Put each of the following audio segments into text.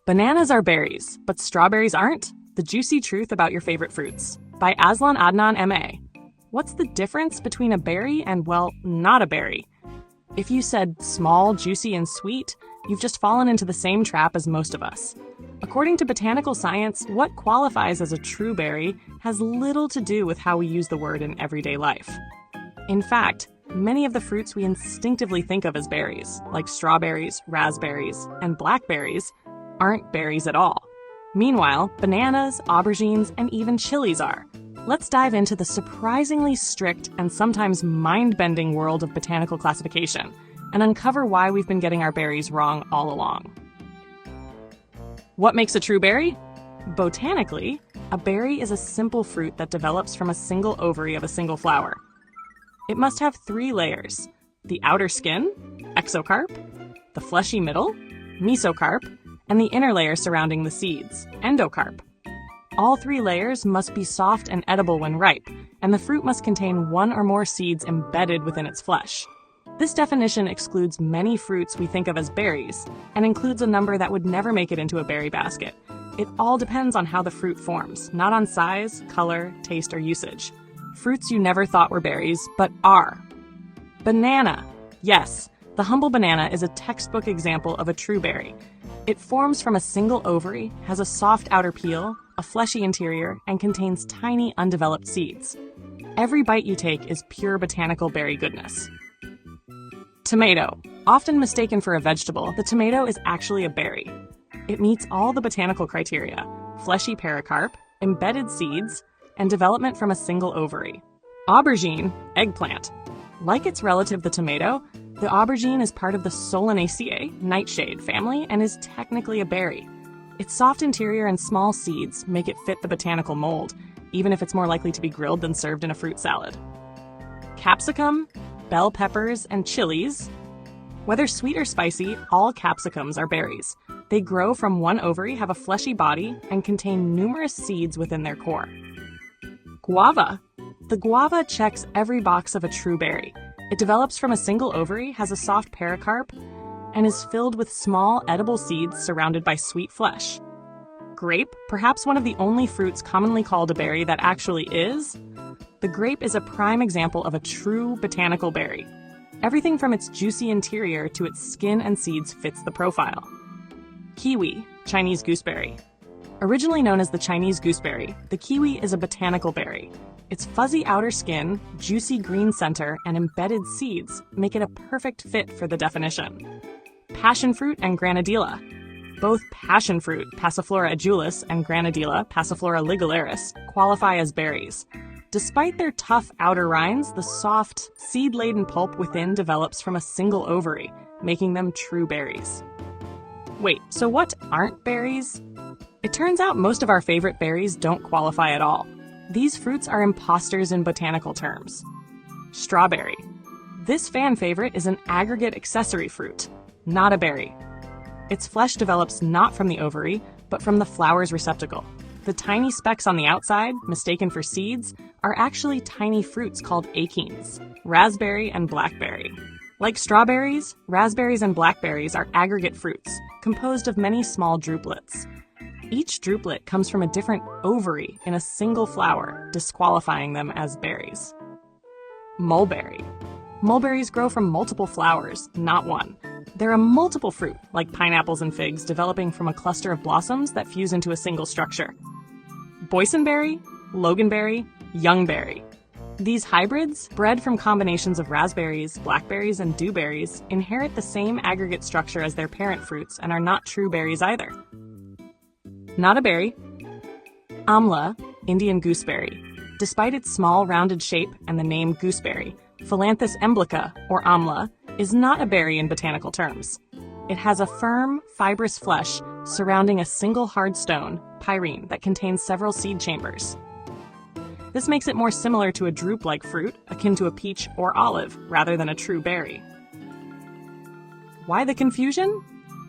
Bananas are berries, but strawberries aren't? The Juicy Truth About Your Favorite Fruits by Azlan Adnan, M.A. What's the difference between a berry and, well, not a berry? If you said small, juicy, and sweet, you've just fallen into the same trap as most of us. According to botanical science, what qualifies as a true berry has little to do with how we use the word in everyday life. In fact, many of the fruits we instinctively think of as berries, like strawberries, raspberries, and blackberries, aren't berries at all. Meanwhile, bananas, aubergines, and even chillies are. Let's dive into the surprisingly strict and sometimes mind-bending world of botanical classification and uncover why we've been getting our berries wrong all along. What makes a true berry? Botanically, a berry is a simple fruit that develops from a single ovary of a single flower. It must have 3 layers: the outer skin, exocarp, the fleshy middle, mesocarp, and the inner layer surrounding the seeds, endocarp. All 3 layers must be soft and edible when ripe, and the fruit must contain 1 or more seeds embedded within its flesh. This definition excludes many fruits we think of as berries, and includes a number that would never make it into a berry basket. It all depends on how the fruit forms, not on size, color, taste, or usage. Fruits you never thought were berries, but are. Banana. Yes, the humble banana is a textbook example of a true berry. It forms from a single ovary, has a soft outer peel, a fleshy interior, and contains tiny undeveloped seeds. Every bite you take is pure botanical berry goodness. Tomato. Often mistaken for a vegetable, the tomato is actually a berry. It meets all the botanical criteria: fleshy pericarp, embedded seeds, and development from a single ovary. Aubergine, eggplant. Like its relative the tomato, the aubergine is part of the Solanaceae, nightshade family, and is technically a berry. Its soft interior and small seeds make it fit the botanical mold, even if it's more likely to be grilled than served in a fruit salad. Capsicum, bell peppers, and chillies. Whether sweet or spicy, all capsicums are berries. They grow from 1 ovary, have a fleshy body, and contain numerous seeds within their core. Guava. The guava checks every box of a true berry. It develops from a single ovary, has a soft pericarp, and is filled with small, edible seeds surrounded by sweet flesh. Grape, perhaps one of the only fruits commonly called a berry that actually is. The grape is a prime example of a true botanical berry. Everything from its juicy interior to its skin and seeds fits the profile. Kiwi, Chinese gooseberry. Originally known as the Chinese gooseberry, the kiwi is a botanical berry. Its fuzzy outer skin, juicy green center, and embedded seeds make it a perfect fit for the definition. Passion fruit and granadilla. Both passion fruit, Passiflora edulis, and granadilla, Passiflora ligularis, qualify as berries. Despite their tough outer rinds, the soft, seed-laden pulp within develops from a single ovary, making them true berries. Wait, so what aren't berries? It turns out most of our favorite berries don't qualify at all. These fruits are imposters in botanical terms. Strawberry. This fan favorite is an aggregate accessory fruit, not a berry. Its flesh develops not from the ovary, but from the flower's receptacle. The tiny specks on the outside, mistaken for seeds, are actually tiny fruits called achenes, raspberry and blackberry. Like strawberries, raspberries and blackberries are aggregate fruits, composed of many small drupelets. Each druplet comes from a different ovary in a single flower, disqualifying them as berries. Mulberry. Mulberries grow from multiple flowers, not one. They're a multiple fruit, like pineapples and figs, developing from a cluster of blossoms that fuse into a single structure. Boysenberry, loganberry, youngberry. These hybrids, bred from combinations of raspberries, blackberries, and dewberries, inherit the same aggregate structure as their parent fruits and are not true berries either. Not a berry. Amla, Indian gooseberry. Despite its small, rounded shape and the name gooseberry, Philanthus emblica, or amla, is not a berry in botanical terms. It has a firm, fibrous flesh surrounding a single hard stone, pyrene, that contains several seed chambers. This makes it more similar to a drupe-like fruit, akin to a peach or olive, rather than a true berry. Why the confusion?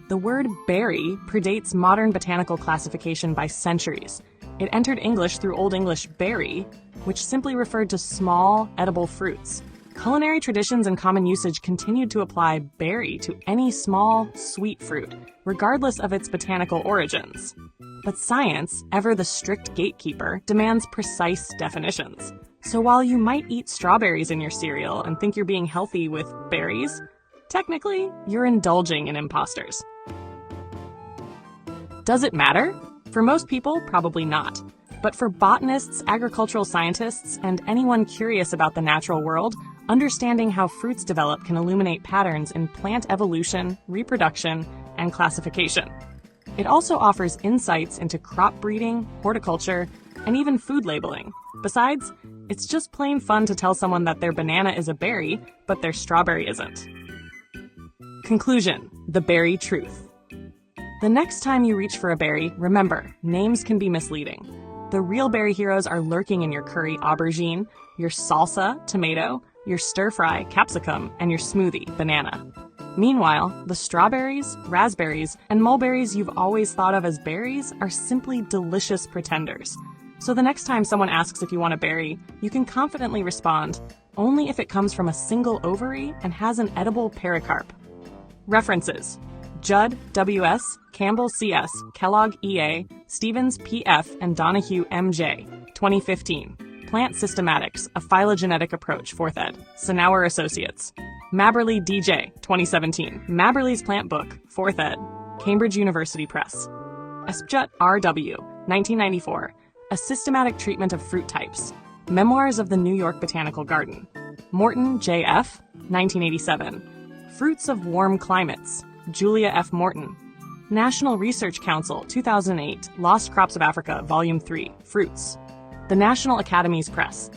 The word berry predates modern botanical classification by centuries. It entered English through Old English berry, which simply referred to small, edible fruits. Culinary traditions and common usage continued to apply berry to any small, sweet fruit, regardless of its botanical origins. But science, ever the strict gatekeeper, demands precise definitions. So while you might eat strawberries in your cereal and think you're being healthy with berries, technically, you're indulging in imposters. Does it matter? For most people, probably not. But for botanists, agricultural scientists, and anyone curious about the natural world, understanding how fruits develop can illuminate patterns in plant evolution, reproduction, and classification. It also offers insights into crop breeding, horticulture, and even food labeling. Besides, it's just plain fun to tell someone that their banana is a berry, but their strawberry isn't. Conclusion: the berry truth. The next time you reach for a berry, remember, names can be misleading. The real berry heroes are lurking in your curry aubergine, your salsa tomato, your stir-fry capsicum, and your smoothie banana. Meanwhile, the strawberries, raspberries, and mulberries you've always thought of as berries are simply delicious pretenders. So the next time someone asks if you want a berry, you can confidently respond, only if it comes from a single ovary and has an edible pericarp. References: Judd, W.S., Campbell, C.S., Kellogg, E.A., Stevens, P.F., and Donahue, M.J., 2015. Plant Systematics, A Phylogenetic Approach, 4th ed., Sonauer Associates. Mabberley, D.J., 2017. Mabberley's Plant Book, 4th ed., Cambridge University Press. Espjut, R.W., 1994. A Systematic Treatment of Fruit Types. Memoirs of the New York Botanical Garden. Morton, J.F., 1987. Fruits of Warm Climates. Julia F. Morton. National Research Council, 2008, Lost Crops of Africa, Volume 3, Fruits. The National Academies Press.